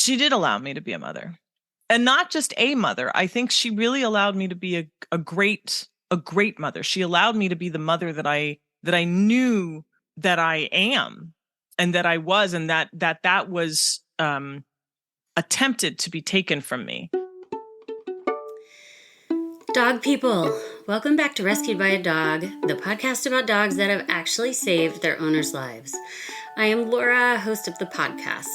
She did allow me to be a mother, and not just a mother. I think she really allowed me to be a great mother. She allowed me to be the mother that I knew that I am and that I was, and that was attempted to be taken from me. Dog people, welcome back to Rescued by a Dog, the podcast about dogs that have actually saved their owners' lives. I am Laura, host of the podcast.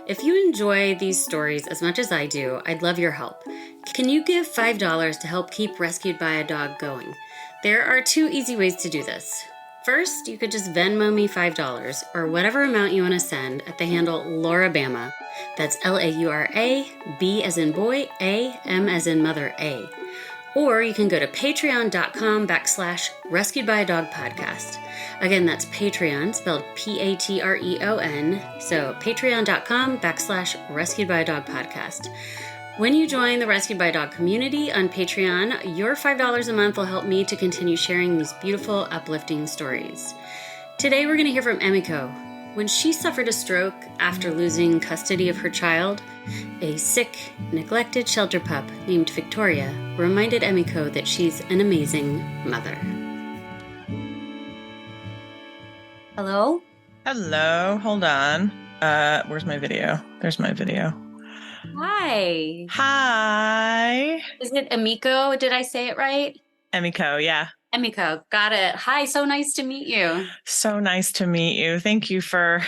If you enjoy these stories as much as I do, I'd love your help. Can you give $5 to help keep Rescued by a Dog going? There are two easy ways to do this. First, you could just Venmo me $5 or whatever amount you want to send at the handle LauraBama. That's Laura, B as in boy, A, M as in mother, A. Or you can go to patreon.com/Rescued by a Dog podcast. Again, that's Patreon, spelled Patreon. So patreon.com/Rescued by a Dog podcast. When you join the Rescued by a Dog community on Patreon, your $5 a month will help me to continue sharing these beautiful, uplifting stories. Today, we're going to hear from Emiko. When she suffered a stroke after losing custody of her child, a sick, neglected shelter pup named Victoria reminded Emiko that she's an amazing mother. Hello? Hello. Hold on. Where's my video? There's my video. Hi. Hi. Is it Emiko? Did I say it right? Emiko, yeah. Emiko, got it. Hi, so nice to meet you. So nice to meet you. Thank you for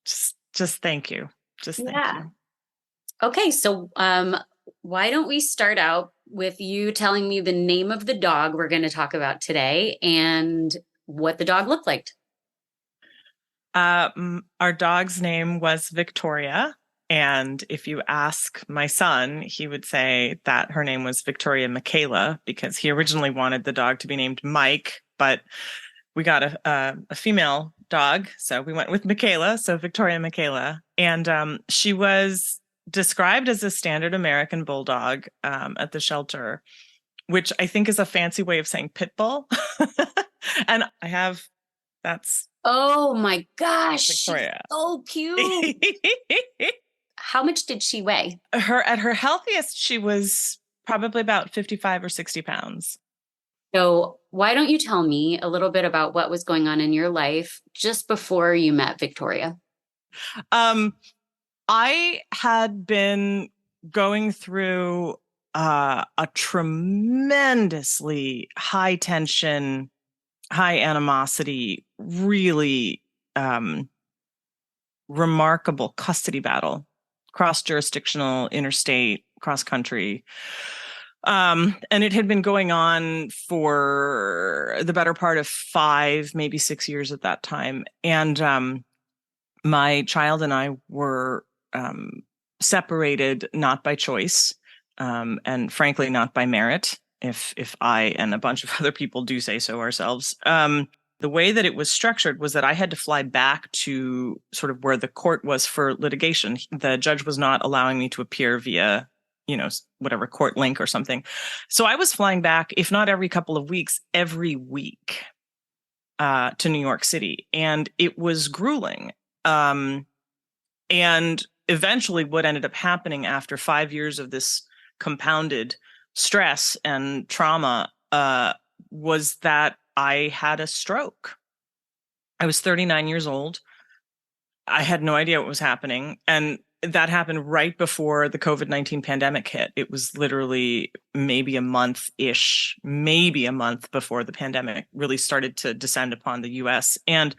just thank you. Just thank you. Okay, so why don't we start out with you telling me the name of the dog we're going to talk about today and what the dog looked like? Our dog's name was Victoria. And if you ask my son, he would say that her name was Victoria Michaela because he originally wanted the dog to be named Mike, but we got a female dog, so we went with Michaela, so Victoria Michaela. And she was described as a standard American bulldog at the shelter, which I think is a fancy way of saying pit bull. And that's... Oh my gosh, Victoria. She's so cute. How much did she weigh? At her healthiest, she was probably about 55 or 60 pounds. So why don't you tell me a little bit about what was going on in your life just before you met Victoria? I had been going through a tremendously high tension, high animosity, really remarkable custody battle, cross-jurisdictional, interstate, cross-country. And it had been going on for the better part of 5, maybe 6 years at that time. And my child and I were separated not by choice, and frankly, not by merit, if I and a bunch of other people do say so ourselves. The way that it was structured was that I had to fly back to sort of where the court was for litigation. The judge was not allowing me to appear via, whatever court link or something. So I was flying back, if not every couple of weeks, every week to New York City. And it was grueling. And eventually what ended up happening after 5 years of this compounded stress and trauma was that I had a stroke. I was 39 years old. I had no idea what was happening. And that happened right before the COVID-19 pandemic hit. It was literally maybe a month before the pandemic really started to descend upon the US. And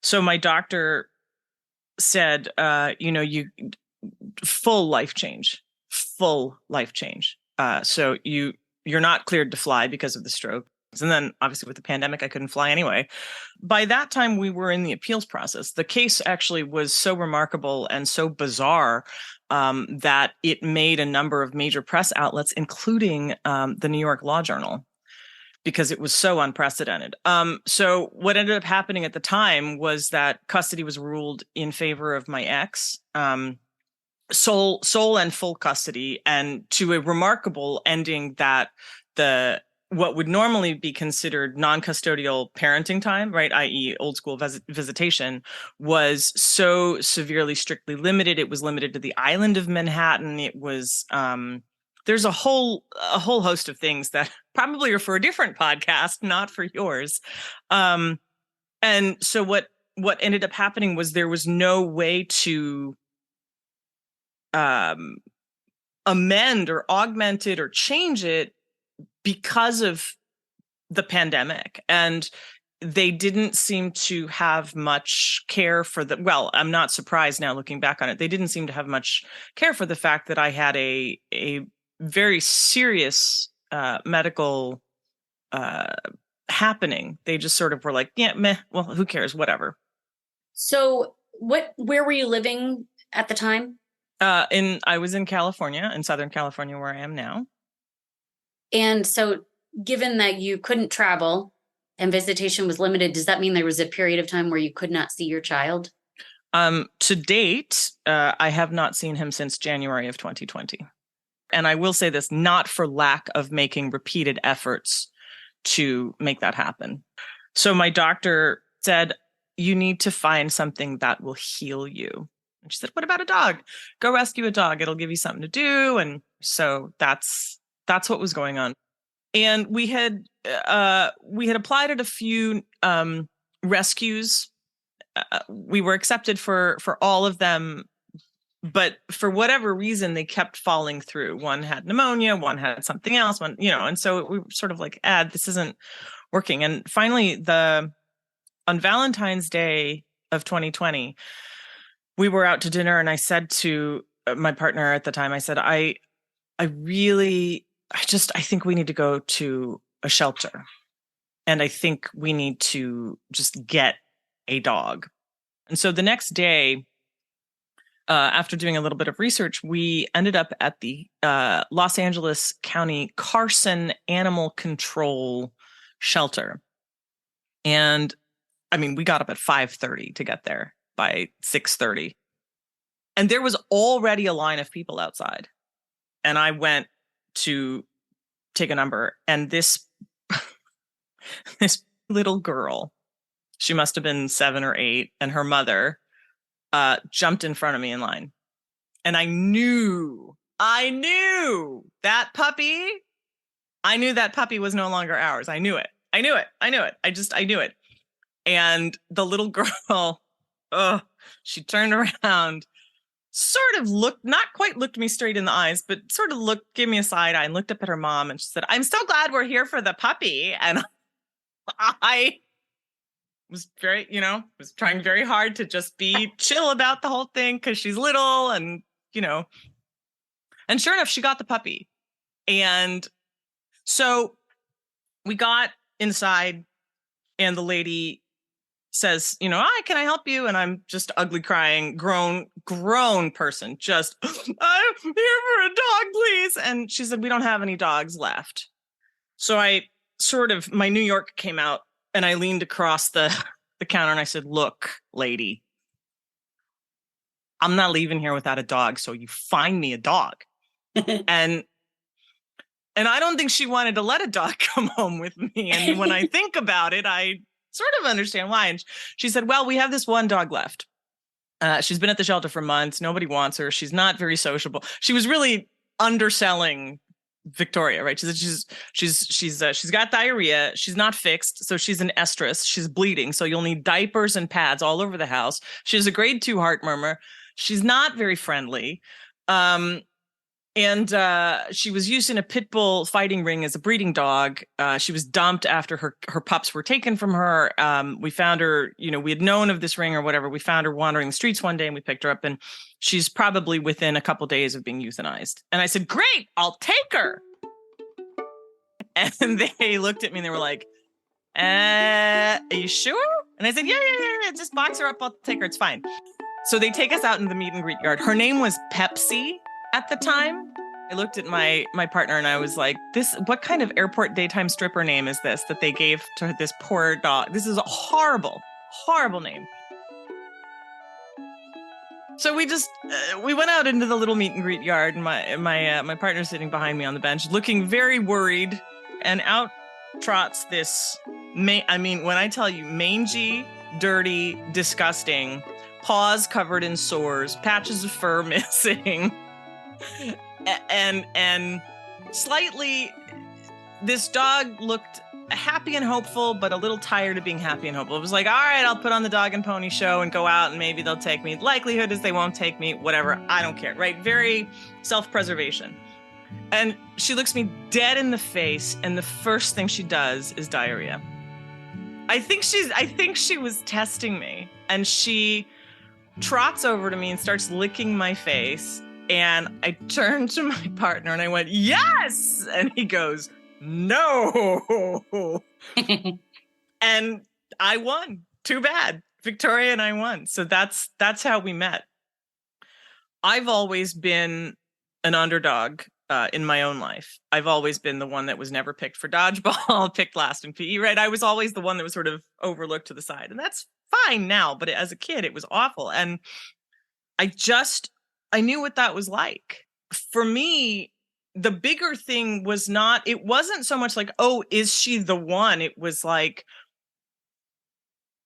so my doctor said, full life change. So you're not cleared to fly because of the stroke. And then obviously with the pandemic, I couldn't fly anyway. By that time, we were in the appeals process. The case actually was so remarkable and so bizarre that it made a number of major press outlets, including the New York Law Journal, because it was so unprecedented. So what ended up happening at the time was that custody was ruled in favor of my ex, sole and full custody, and to a remarkable ending that what would normally be considered non-custodial parenting time, right, i.e. old school visitation, was so severely strictly limited. It was limited to the island of Manhattan. It was there's a whole host of things that probably are for a different podcast, not for yours. And so what ended up happening was there was no way to amend or augment it or change it because of the pandemic. And they didn't seem to have much care for the, well, I'm not surprised now looking back on it. They didn't seem to have much care for the fact that I had a very serious medical happening. They just sort of were like, yeah, meh, well, who cares, whatever. So where were you living at the time? I was in California, in Southern California, where I am now. And so given that you couldn't travel and visitation was limited, does that mean there was a period of time where you could not see your child? To date, I have not seen him since January of 2020. And I will say this, not for lack of making repeated efforts to make that happen. So my doctor said, you need to find something that will heal you. And she said, what about a dog? Go rescue a dog. It'll give you something to do. And so that's what was going on. And we had applied at a few rescues. We were accepted for all of them, but for whatever reason, they kept falling through. One had pneumonia, one had something else, one, and so we were sort of like, this isn't working. And finally, on Valentine's Day of 2020, we were out to dinner, and I said to my partner at the time, I said, I think we need to go to a shelter, and I think we need to just get a dog. And so the next day, after doing a little bit of research, we ended up at the Los Angeles County Carson Animal Control Shelter. And I mean, we got up at 5:30 to get there by 6:30. And there was already a line of people outside. And I went to take a number, and this little girl, she must have been 7 or 8, and her mother jumped in front of me in line. And I knew that puppy. I knew that puppy was no longer ours. I knew it. I knew it. And the little girl, she turned around, sort of not quite looked me straight in the eyes, but sort of gave me a side eye and looked up at her mom, and she said, I'm so glad we're here for the puppy. And I was was trying very hard to just be chill about the whole thing because she's little, and, and sure enough, she got the puppy. And so we got inside, and the lady says, hi, can I help you? And I'm just ugly crying, grown person, just, I'm here for a dog, please. And she said, we don't have any dogs left. So my New York came out, and I leaned across the counter, and I said, look, lady, I'm not leaving here without a dog. So you find me a dog. And I don't think she wanted to let a dog come home with me. And when I think about it, I sort of understand why. And she said, well, we have this one dog left. She's been at the shelter for months. Nobody wants her. She's not very sociable. She was really underselling Victoria, right? She said she's got diarrhea. She's not fixed. So she's an estrus. She's bleeding. So you'll need diapers and pads all over the house. She has a grade 2 heart murmur. She's not very friendly. And she was used in a pit bull fighting ring as a breeding dog. She was dumped after her pups were taken from her. We found her, we had known of this ring or whatever. We found her wandering the streets one day, and we picked her up, and she's probably within a couple days of being euthanized. And I said, great, I'll take her. And they looked at me and they were like, are you sure? And I said, yeah, just box her up. I'll take her. It's fine. So they take us out in the meet and greet yard. Her name was Pepsi at the time. I looked at my partner, and I was like, what kind of airport daytime stripper name is this that they gave to this poor dog? This is a horrible, horrible name. So we went out into the little meet and greet yard, and my partner's sitting behind me on the bench, looking very worried. And out trots this, when I tell you mangy, dirty, disgusting, paws covered in sores, patches of fur missing, and slightly, this dog looked happy and hopeful, but a little tired of being happy and hopeful. It was like, all right, I'll put on the dog and pony show and go out and maybe they'll take me. Likelihood is they won't take me, whatever. I don't care, right? Very self-preservation. And she looks me dead in the face, and the first thing she does is diarrhea. I think she was testing me, and she trots over to me and starts licking my face. And I turned to my partner and I went, yes! And he goes, no. And I won. Too bad. Victoria and I won. So that's how we met. I've always been an underdog in my own life. I've always been the one that was never picked for dodgeball, picked last in PE, right? I was always the one that was sort of overlooked to the side. And that's fine now, but as a kid, it was awful. And I knew what that was like. For me, the bigger thing was it wasn't so much like, oh, is she the one? It was like,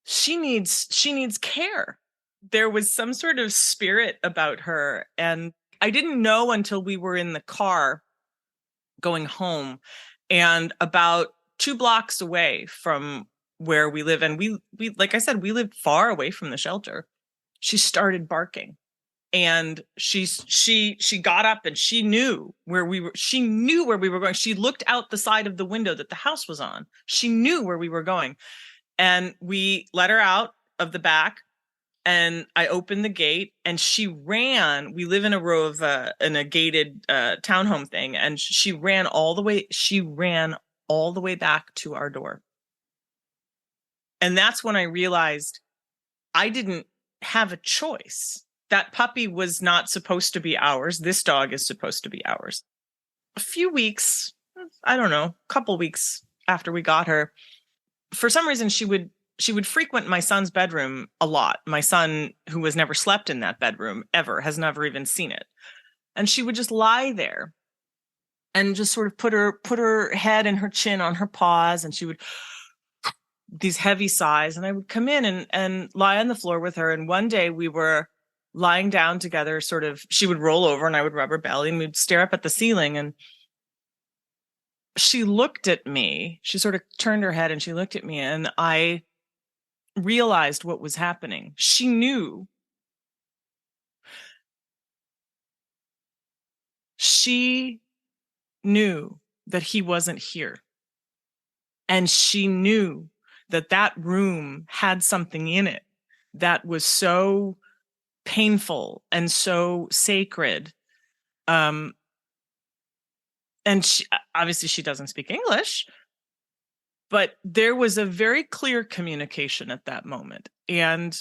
she needs care. There was some sort of spirit about her. And I didn't know until we were in the car going home, and about 2 blocks away from where we live. And we, like I said, we lived far away from the shelter. She started barking. And she got up and she knew where we were. She knew where we were going. She looked out the side of the window that the house was on. She knew where we were going. And we let her out of the back, and I opened the gate, and she ran. We live in a row of in a gated townhome thing. And she ran all the way back to our door. And that's when I realized I didn't have a choice. That puppy was not supposed to be ours. This dog is supposed to be ours. A few weeks, I don't know, a couple weeks after we got her, for some reason she would frequent my son's bedroom a lot. My son, who has never slept in that bedroom ever, has never even seen it. And she would just lie there and just sort of put her head and her chin on her paws, and she would these heavy sighs, and I would come in and lie on the floor with her. And one day we were lying down together, sort of, she would roll over and I would rub her belly, and we'd stare up at the ceiling. And she looked at me. She sort of turned her head and she looked at me, and I realized what was happening. She knew. She knew that he wasn't here. And she knew that room had something in it that was so painful and so sacred. And she, obviously she doesn't speak English, but there was a very clear communication at that moment. And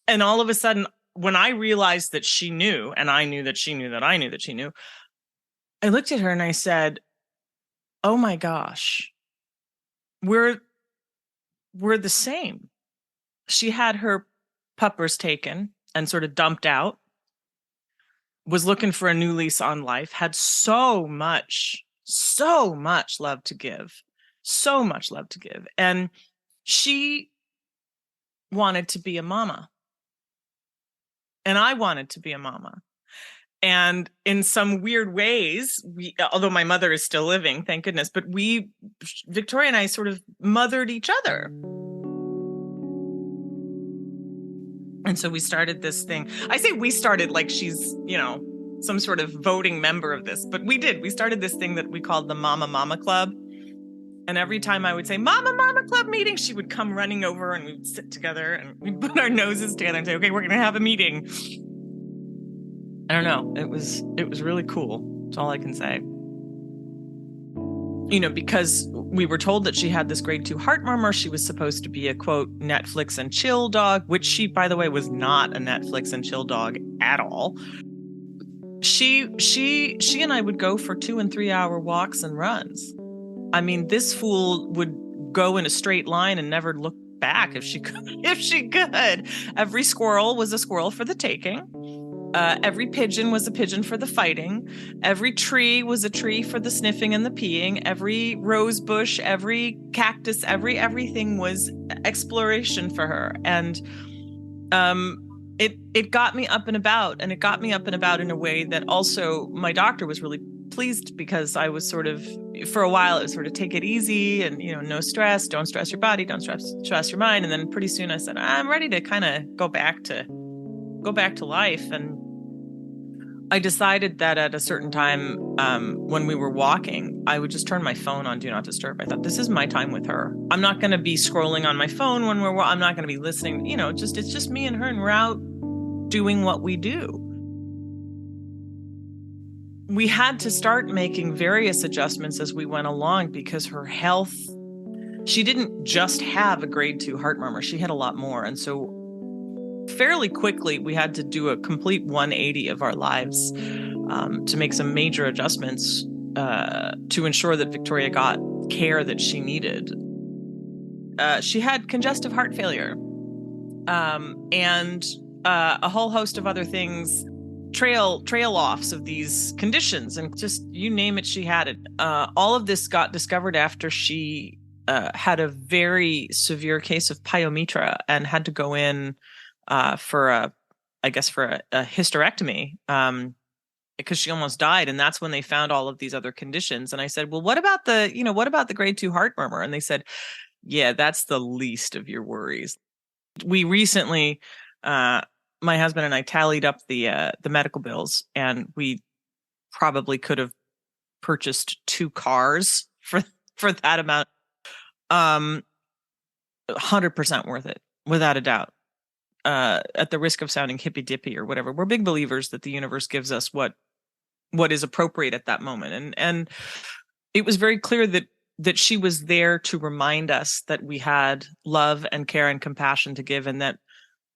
all of a sudden, when I realized that she knew, and I knew that she knew that I knew that she knew, I looked at her and I said, oh my gosh, we're the same. She had her puppers taken and sort of dumped out, was looking for a new lease on life, had so much love to give, so much love to give. And she wanted to be a mama. And I wanted to be a mama. And in some weird ways, although my mother is still living, thank goodness, but Victoria and I sort of mothered each other. And so we started this thing. I say we started like she's, some sort of voting member of this, but we did. We started this thing that we called the Mama Club. And every time I would say, Mama Club meeting, she would come running over and we'd sit together and we'd put our noses together and say, okay, we're going to have a meeting. I don't know. It was really cool. That's all I can say. Because we were told that she had this grade 2 heart murmur. She was supposed to be a, quote, Netflix and chill dog, which she, by the way, was not a Netflix and chill dog at all. She and I would go for 2 and 3 hour walks and runs. I mean, this fool would go in a straight line and never look back if she could. Every squirrel was a squirrel for the taking. Every pigeon was a pigeon for the fighting. Every tree was a tree for the sniffing and the peeing. Every rose bush, every cactus, everything was exploration for her. And it got me up and about, and it got me up and about in a way that also my doctor was really pleased, because I was sort of, for a while, it was sort of take it easy and, no stress, don't stress your body, don't stress your mind. And then pretty soon I said, I'm ready to kind of go back to life. And I decided that at a certain time, when we were walking, I would just turn my phone on Do Not Disturb. I thought, this is my time with her. I'm not going to be scrolling on my phone when I'm not going to be listening. It's just me and her, and we're out doing what we do. We had to start making various adjustments as we went along, because her health, she didn't just have a grade 2 heart murmur. She had a lot more. And so fairly quickly, we had to do a complete 180 of our lives to make some major adjustments to ensure that Victoria got care that she needed. She had congestive heart failure and a whole host of other things, trail offs of these conditions, and just you name it, she had it. All of this got discovered after she had a very severe case of pyometra and had to go in for a hysterectomy, because she almost died. And that's when they found all of these other conditions. And I said, well, what about the grade 2 heart murmur? And they said, yeah, that's the least of your worries. We recently, my husband and I tallied up the medical bills, and we probably could have purchased 2 cars for that amount. 100% worth it, without a doubt. At the risk of sounding hippy dippy or whatever, we're big believers that the universe gives us what is appropriate at that moment. And it was very clear that she was there to remind us that we had love and care and compassion to give, and that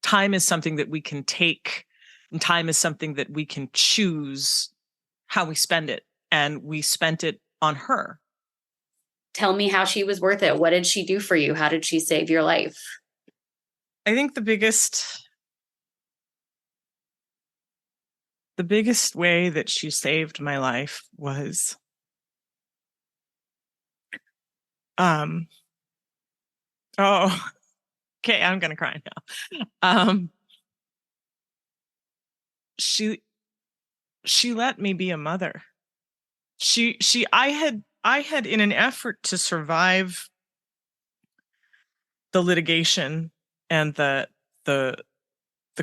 time is something that we can take, and time is something that we can choose how we spend it. And we spent it on her. Tell me how she was worth it. What did she do for you? How did she save your life? I think the biggest way that she saved my life was okay, I'm gonna cry now. She let me be a mother. I had, in an effort to survive the litigation and the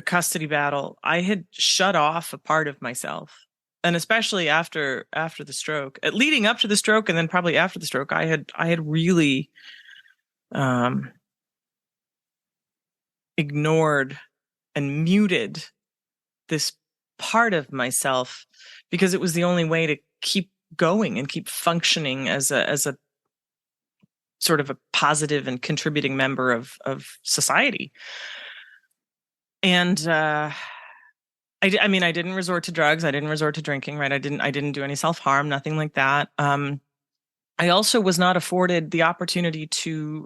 custody battle, I had shut off a part of myself. And especially after the stroke, leading up to the stroke, and then probably after the stroke, I had really ignored and muted this part of myself, because it was the only way to keep going and keep functioning as a sort of a positive and contributing member of society. And I didn't resort to drugs. I didn't resort to drinking, right? I didn't do any self-harm, nothing like that. I also was not afforded the opportunity to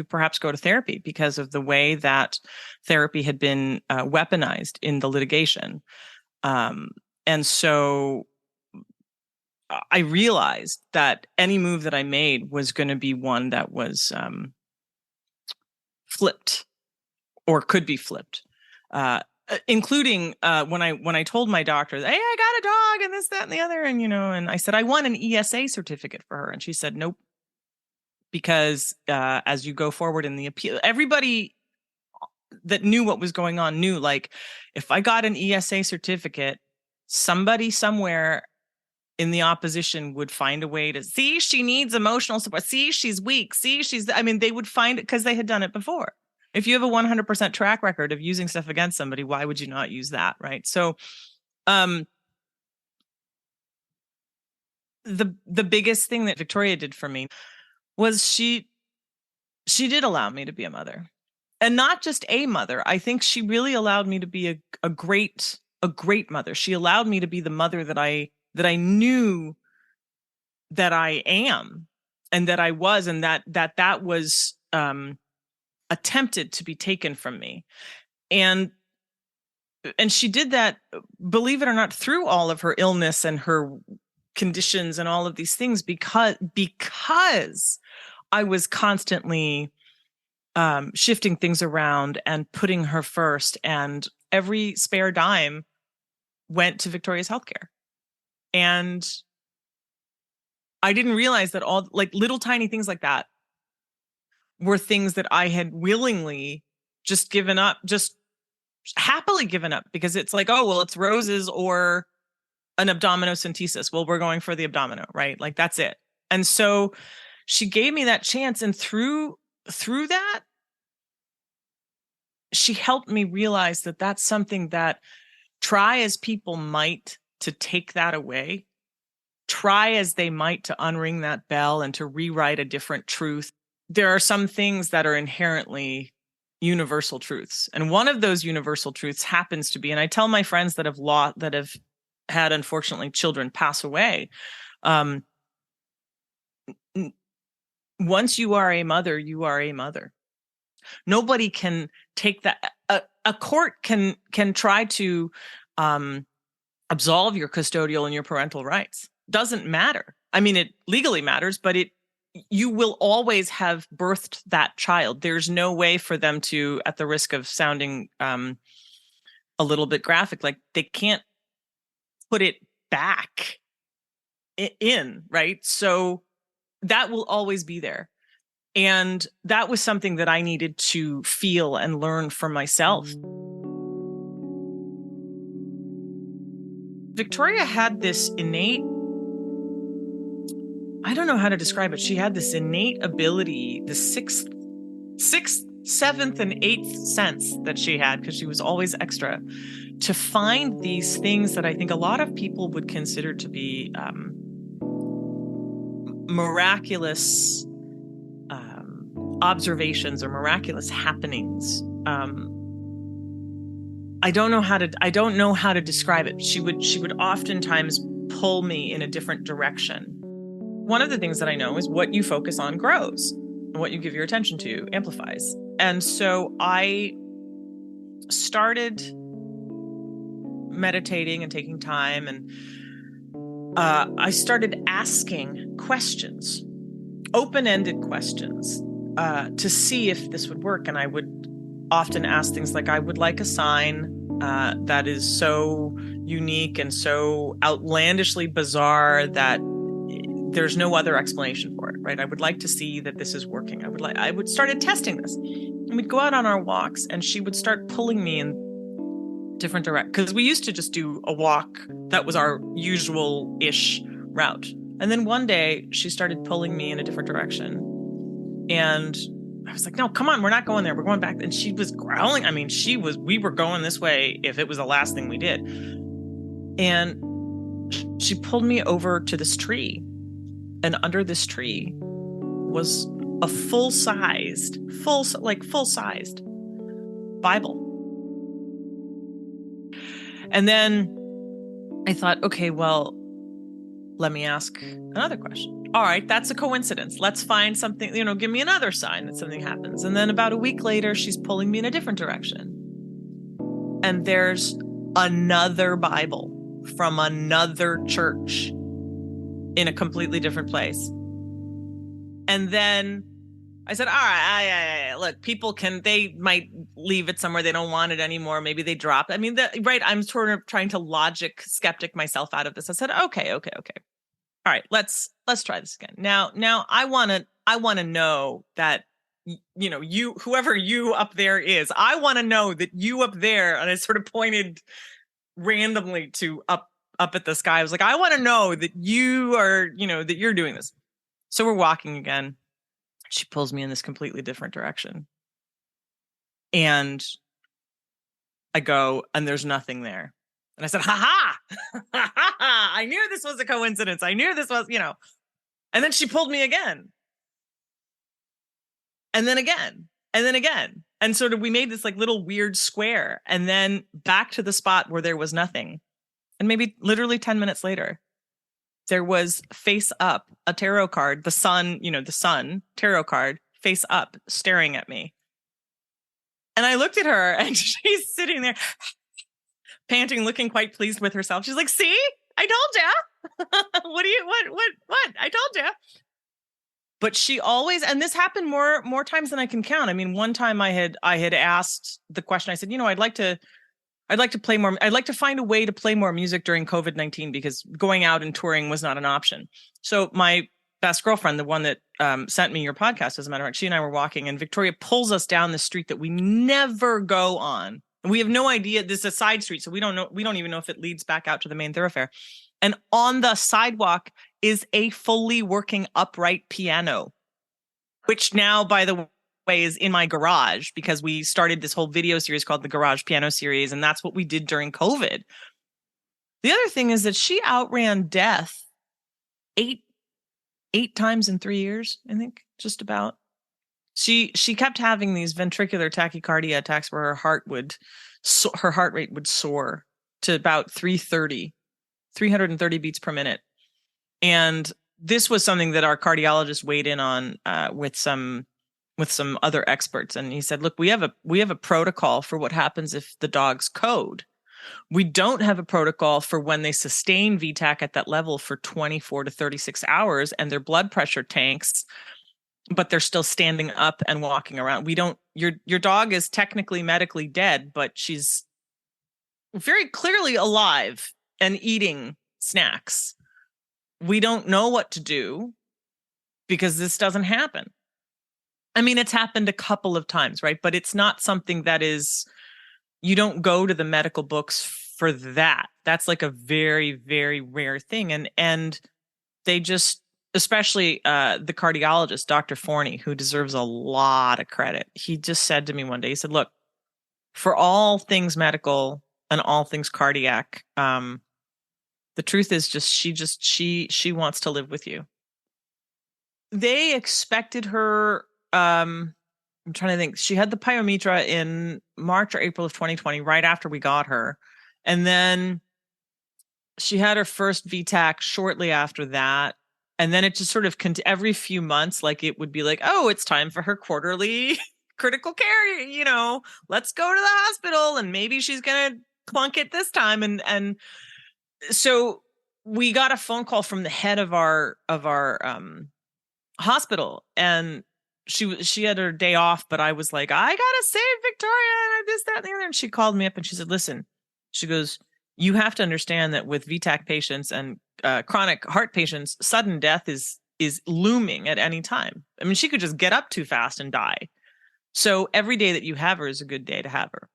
perhaps go to therapy, because of the way that therapy had been weaponized in the litigation. And so I realized that any move that I made was going to be one that was flipped, or could be flipped. Including when I told my doctor, hey, I got a dog and this, that, and the other. And, and I said, I want an ESA certificate for her. And she said, nope, because as you go forward in the appeal, everybody that knew what was going on knew, like, if I got an ESA certificate, somebody somewhere in the opposition would find a way to see she needs emotional support. See, she's weak. See, they would find it, because they had done it before. If you have a 100% track record of using stuff against somebody, why would you not use that? Right. So, the biggest thing that Victoria did for me was she did allow me to be a mother, and not just a mother. I think she really allowed me to be a great mother. She allowed me to be the mother that I knew that I am, and that I was, and that was, attempted to be taken from me. And and she did that, believe it or not, through all of her illness and her conditions and all of these things, because I was constantly shifting things around and putting her first, and every spare dime went to Victoria's healthcare. And I didn't realize that all, like, little tiny things like that were things that I had willingly just given up, just happily given up, because it's like, oh, well, it's roses or an abdominocentesis. Well, we're going for the abdomino, right? Like, that's it. And so she gave me that chance. And through that, she helped me realize that that's something that, try as people might to take that away, try as they might to unring that bell and to rewrite a different truth, there are some things that are inherently universal truths. And one of those universal truths happens to be, and I tell my friends that have had, unfortunately, children pass away, once you are a mother, you are a mother. Nobody can take that. A court can try to absolve your custodial and your parental rights. Doesn't matter. I mean, it legally matters, but you will always have birthed that child. There's no way for them to, at the risk of sounding a little bit graphic, like, they can't put it back in, right? So that will always be there. And that was something that I needed to feel and learn for myself. Victoria had this innate, I don't know how to describe it. She had this innate ability, the sixth, seventh, and eighth sense that she had, because she was always extra, to find these things that I think a lot of people would consider to be miraculous observations or miraculous happenings. I don't know how to describe it. She would oftentimes pull me in a different direction. One of the things that I know is what you focus on grows, and what you give your attention to amplifies. And so I started meditating and taking time, and I started asking questions, open-ended questions, to see if this would work. And I would often ask things like, I would like a sign that is so unique and so outlandishly bizarre that there's no other explanation for it, right? I would like to see that this is working. I would started testing this. And we'd go out on our walks, and she would start pulling me in different directions, because we used to just do a walk that was our usual-ish route. And then one day she started pulling me in a different direction. And I was like, no, come on, we're not going there. We're going back. And she was growling. I mean, we were going this way if it was the last thing we did. And she pulled me over to this tree. And under this tree was a full-sized Bible. And then I thought, okay, well, let me ask another question. All right, that's a coincidence. Let's find something, give me another sign that something happens. And then about a week later, she's pulling me in a different direction. And there's another Bible from another church in a completely different place. And then I said, all right, look, people they might leave it somewhere. They don't want it anymore. Maybe they drop it. I mean, right. I'm sort of trying to logic skeptic myself out of this. I said, okay. All right, let's try this again. Now I want to know that, you, whoever you up there is, I want to know that you up there, and I sort of pointed randomly to up at the sky. I was like, I want to know that you are, that you're doing this. So we're walking again. She pulls me in this completely different direction. And I go, and there's nothing there. And I said, ha ha, I knew this was a coincidence. I knew this was, And then she pulled me again. And then again. And then again. And sort of we made this like little weird square, and then back to the spot where there was nothing. And maybe literally 10 minutes later, there was face up, a tarot card, the sun tarot card, face up, staring at me. And I looked at her, and she's sitting there. panting, looking quite pleased with herself. She's like, see, I told ya. What? I told ya. But she always, and this happened more times than I can count. I mean, one time I had asked the question. I said, I'd like to play more. I'd like to find a way to play more music during COVID-19 because going out and touring was not an option. So my best girlfriend, the one that sent me your podcast, as a matter of fact, she and I were walking, and Victoria pulls us down the street that we never go on. And we have no idea. This is a side street, so we don't know. We don't even know if it leads back out to the main thoroughfare. And on the sidewalk is a fully working upright piano, which now, by the way, is in my garage because we started this whole video series called the Garage Piano Series, and that's what we did during COVID. The other thing is that she outran death eight times in 3 years, I think, just about. She kept having these ventricular tachycardia attacks where her heart rate would soar to about 330 beats per minute. And this was something that our cardiologist weighed in on with some other experts. And he said, look, we have a protocol for what happens if the dogs code. We don't have a protocol for when they sustain VTAC at that level for 24 to 36 hours and their blood pressure tanks, but they're still standing up and walking around. We don't, your dog is technically medically dead, but she's very clearly alive and eating snacks. We don't know what to do because this doesn't happen. I mean, it's happened a couple of times, right? But it's not something that is, you don't go to the medical books for that. That's like a very, very rare thing. And they just, especially the cardiologist, Dr. Forney, who deserves a lot of credit. He just said to me one day, he said, look, for all things medical and all things cardiac, the truth is she wants to live with you. They expected her, I'm trying to think. She had the pyometra in March or April of 2020, right after we got her. And then she had her first VTAC shortly after that. And then it just sort of every few months, like it would be like, oh, it's time for her quarterly critical care. Let's go to the hospital and maybe she's going to clunk it this time. And so we got a phone call from the head of our hospital, and she had her day off, but I was like, I gotta save Victoria and this, that, and the other. And she called me up and she said, listen, she goes, you have to understand that with VTAC patients and chronic heart patients, sudden death is looming at any time. I mean, she could just get up too fast and die. So every day that you have her is a good day to have her.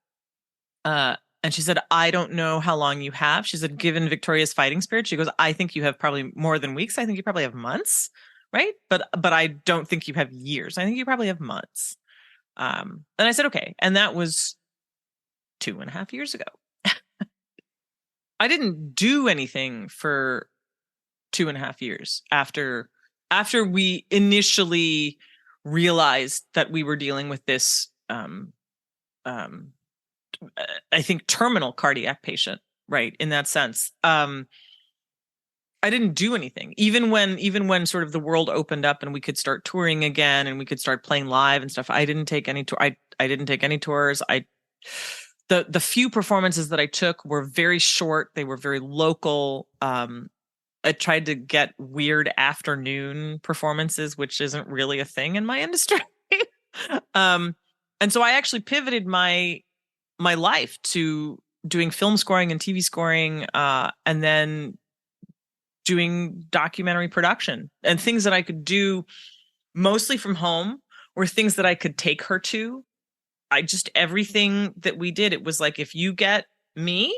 And she said, I don't know how long you have. She said, given Victoria's fighting spirit, she goes, I think you have probably more than weeks. I think you probably have months, right? But I don't think you have years. I think you probably have months. And I said, okay. And that was 2.5 years ago. I didn't do anything for 2.5 years after we initially realized that we were dealing with this, I think, terminal cardiac patient, right? In that sense, I didn't do anything. Even when sort of the world opened up and we could start touring again and we could start playing live and stuff, I didn't take any tour. I didn't take any tours. The few performances that I took were very short. They were very local. I tried to get weird afternoon performances, which isn't really a thing in my industry. And so I actually pivoted my life to doing film scoring and TV scoring, and then doing documentary production and things that I could do mostly from home or things that I could take her to. Everything that we did, it was like, if you get me,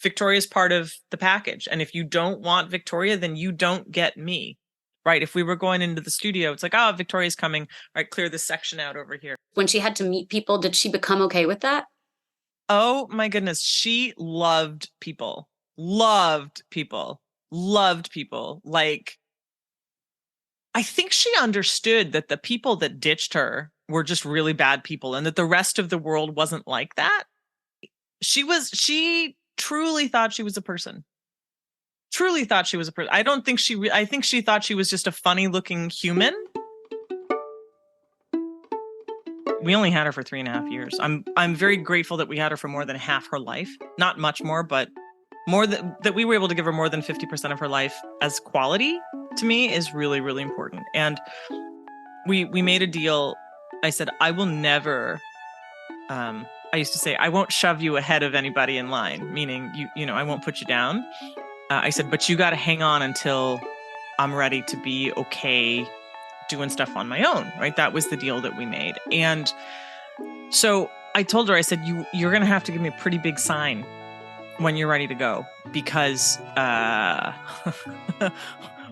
Victoria's part of the package. And if you don't want Victoria, then you don't get me. Right. If we were going into the studio, it's like, oh, Victoria's coming. All right, clear this section out over here. When she had to meet people, did she become okay with that? Oh my goodness. She loved people. Like, I think she understood that the people that ditched her were just really bad people and that the rest of the world wasn't like that. She truly thought she was a person. I think she thought she was just a funny looking human. we only had her for 3.5 years. I'm very grateful that we had her for more than half her life. Not much more, but more that we were able to give her more than 50% of her life as quality, to me, is really, really important. And we made a deal. I said, I will never, I used to say, I won't shove you ahead of anybody in line, meaning I won't put you down. I said, but you got to hang on until I'm ready to be okay doing stuff on my own, right? That was the deal that we made. And so I told her, I said, you're going to have to give me a pretty big sign when you're ready to go, because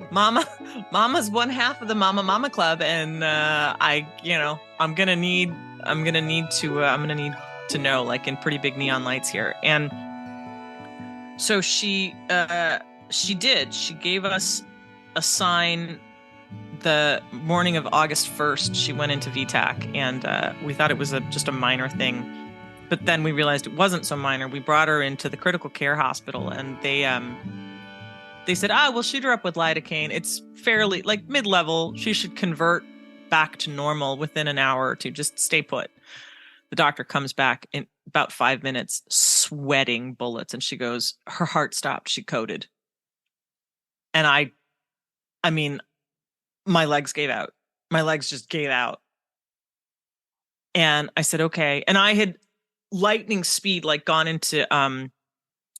mama's one half of the mama club, and I'm gonna need to know, like, in pretty big neon lights here. And so she did. She gave us a sign the morning of August 1st. She went into VTAC, and we thought it was just a minor thing. But then we realized it wasn't so minor. We brought her into the critical care hospital, and they said, we'll shoot her up with lidocaine. It's fairly, like, mid-level. She should convert back to normal within an hour or two. Just stay put. The doctor comes back in about 5 minutes, sweating bullets. And she goes, her heart stopped. She coded. And I mean, my legs gave out. My legs just gave out. And I said, okay. And I had lightning speed, like, gone into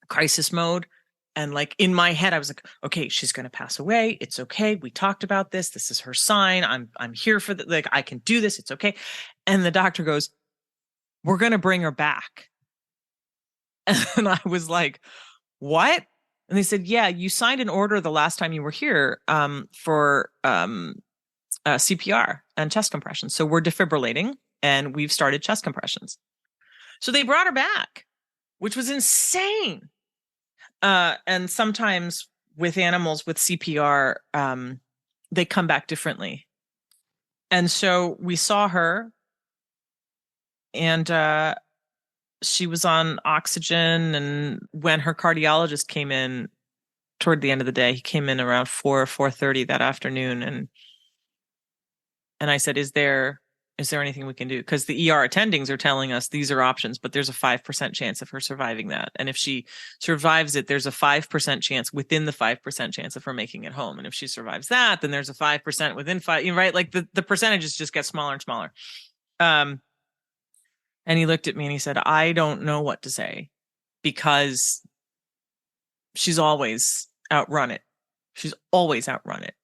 crisis mode. And, like, in my head, I was like, okay, she's going to pass away. It's okay. We talked about this. This is her sign. I'm here for like, I can do this. It's okay. And the doctor goes, we're going to bring her back. And I was like, what? And they said, yeah, you signed an order the last time you were here for CPR and chest compressions. So we're defibrillating, and we've started chest compressions. So they brought her back, which was insane. And sometimes with animals with CPR, they come back differently. And so we saw her, and she was on oxygen. And when her cardiologist came in toward the end of the day, he came in around 4:30 that afternoon. And I said, is there anything we can do? Because the ER attendings are telling us these are options, but there's a 5% chance of her surviving that. And if she survives it, there's a 5% chance within the 5% chance of her making it home. And if she survives that, then there's a 5% within 5, right? Like, the percentages just get smaller and smaller. And he looked at me and he said, I don't know what to say, because she's always outrun it. She's always outrun it.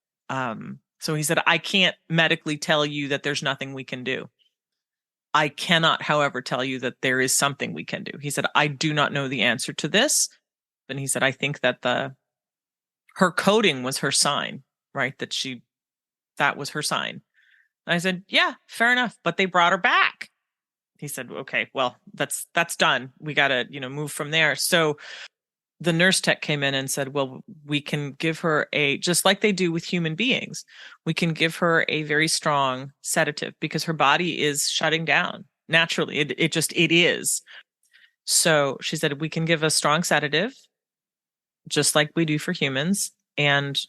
So he said, I can't medically tell you that there's nothing we can do. I cannot, however, tell you that there is something we can do. He said, I do not know the answer to this. And he said, I think that her coding was her sign, right? That was her sign. And I said, yeah, fair enough. But they brought her back. He said, okay, well, that's done. We got to, move from there. So the nurse tech came in and said, well, we can give her just like they do with human beings, we can give her a very strong sedative, because her body is shutting down naturally. It is. So she said, we can give a strong sedative, just like we do for humans. And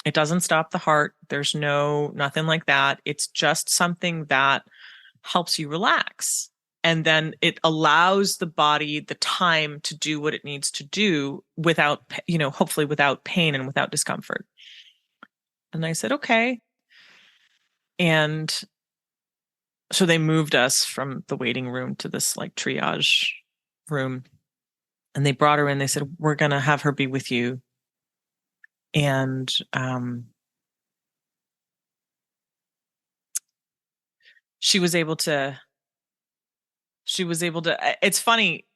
it doesn't stop the heart. There's nothing like that. It's just something that helps you relax. And then it allows the body the time to do what it needs to do without, hopefully without pain and without discomfort. And I said, okay. And so they moved us from the waiting room to this, like, triage room. And they brought her in. They said, we're going to have her be with you. And she was able to, it's funny.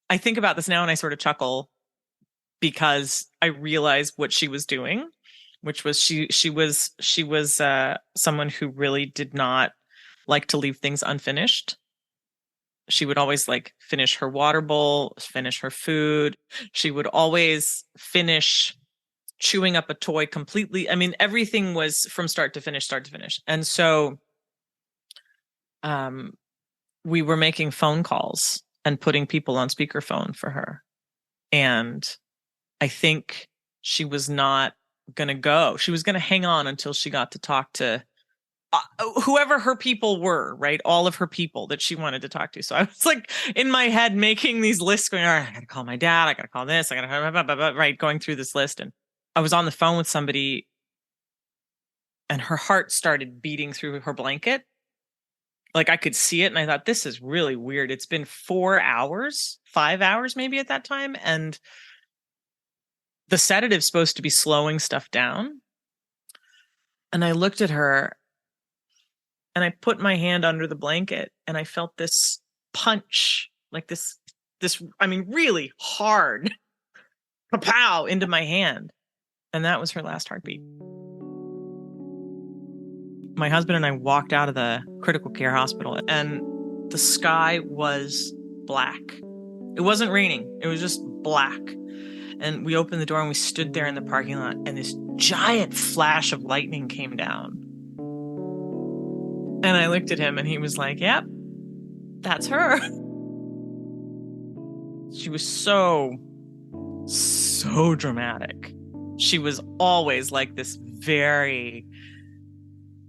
I think about this now and I sort of chuckle, because I realize what she was doing, which was she was someone who really did not like to leave things unfinished. She would always, like, finish her water bowl, finish her food. She would always finish chewing up a toy completely. I mean, everything was from start to finish. And so we were making phone calls and putting people on speakerphone for her. And I think she was not going to go. She was going to hang on until she got to talk to whoever her people were, right? All of her people that she wanted to talk to. So I was like in my head making these lists going, all right, I got to call my dad. I got to call this. I got to, right, going through this list. And I was on the phone with somebody and her heart started beating through her blanket. Like I could see it. And I thought, this is really weird. It's been 4 hours, 5 hours maybe at that time. And the sedative's supposed to be slowing stuff down. And I looked at her and I put my hand under the blanket and I felt this punch, like this, I mean, really hard pow into my hand. And that was her last heartbeat. My husband and I walked out of the critical care hospital and the sky was black. It wasn't raining. It was just black. And we opened the door and we stood there in the parking lot and this giant flash of lightning came down. And I looked at him and he was like, yep, that's her. She was so dramatic. She was always like this very,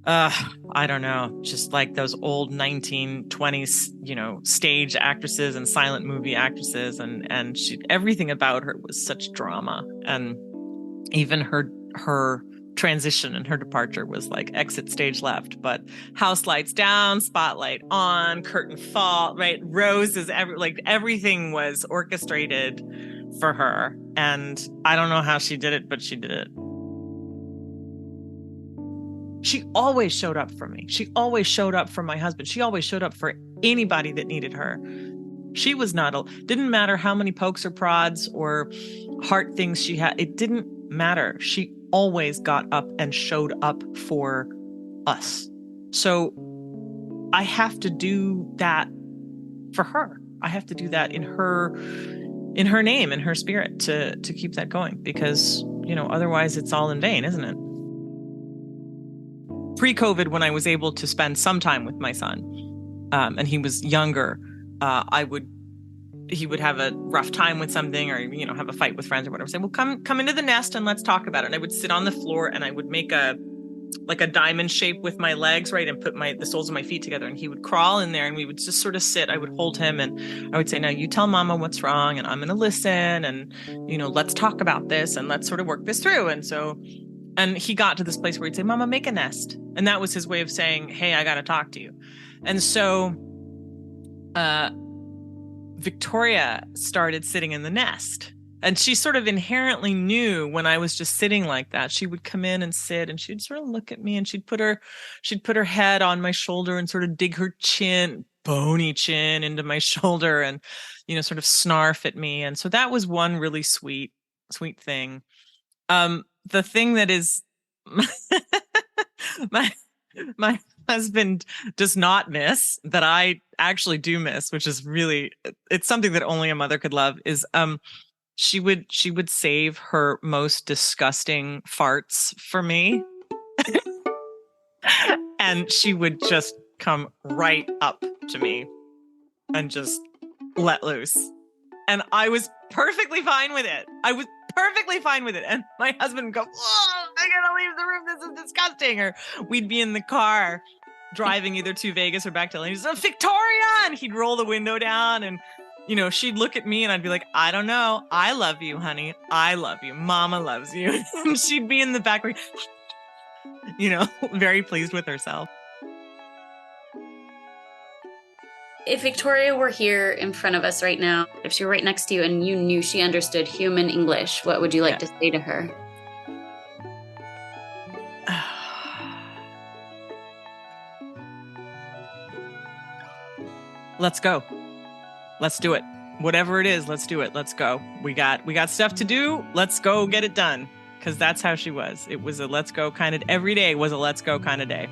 I don't know, just like those old 1920s, stage actresses and silent movie actresses. And everything about her was such drama. And even her transition and her departure was like exit stage left, but house lights down, spotlight on, curtain fall, right? Roses, everything was orchestrated for her. And I don't know how she did it, but she did it. She always showed up for me. She always showed up for my husband. She always showed up for anybody that needed her. She was didn't matter how many pokes or prods or heart things she had. It didn't matter. She always got up and showed up for us. So I have to do that for her. I have to do that in her name, in her spirit to keep that going, because, otherwise it's all in vain, isn't it? Pre-COVID, when I was able to spend some time with my son, and he was younger, he would have a rough time with something or, have a fight with friends or whatever. Say, well, come into the nest and let's talk about it. And I would sit on the floor and I would make a diamond shape with my legs, right? And put the soles of my feet together. And he would crawl in there and we would just sort of sit. I would hold him and I would say, now you tell mama what's wrong and I'm going to listen. And, let's talk about this and let's sort of work this through. And he got to this place where he'd say, mama, make a nest. And that was his way of saying, hey, I got to talk to you. And so, Victoria started sitting in the nest, and she sort of inherently knew when I was just sitting like that. She would come in and sit and she'd sort of look at me and she'd put her head on my shoulder and sort of dig her bony chin into my shoulder and, sort of snarf at me. And so that was one really sweet thing. The thing that is my husband does not miss, that I actually do miss, which is really, it's something that only a mother could love, is she would save her most disgusting farts for me. And she would just come right up to me and just let loose. And I was perfectly fine with it. And my husband would go, oh, I gotta leave the room. This is disgusting. Or we'd be in the car driving either to Vegas or back to LA. He's like, Victoria! And he'd roll the window down and, she'd look at me and I'd be like, I don't know. I love you, honey. I love you. Mama loves you. And she'd be in the back, very pleased with herself. If Victoria were here in front of us right now, if she were right next to you and you knew she understood human English, what would you like to say to her? Let's go. Let's do it. Whatever it is, let's do it. Let's go. We got stuff to do. Let's go get it done. Because that's how she was. It was a let's go kind of, every day was a let's go kind of day.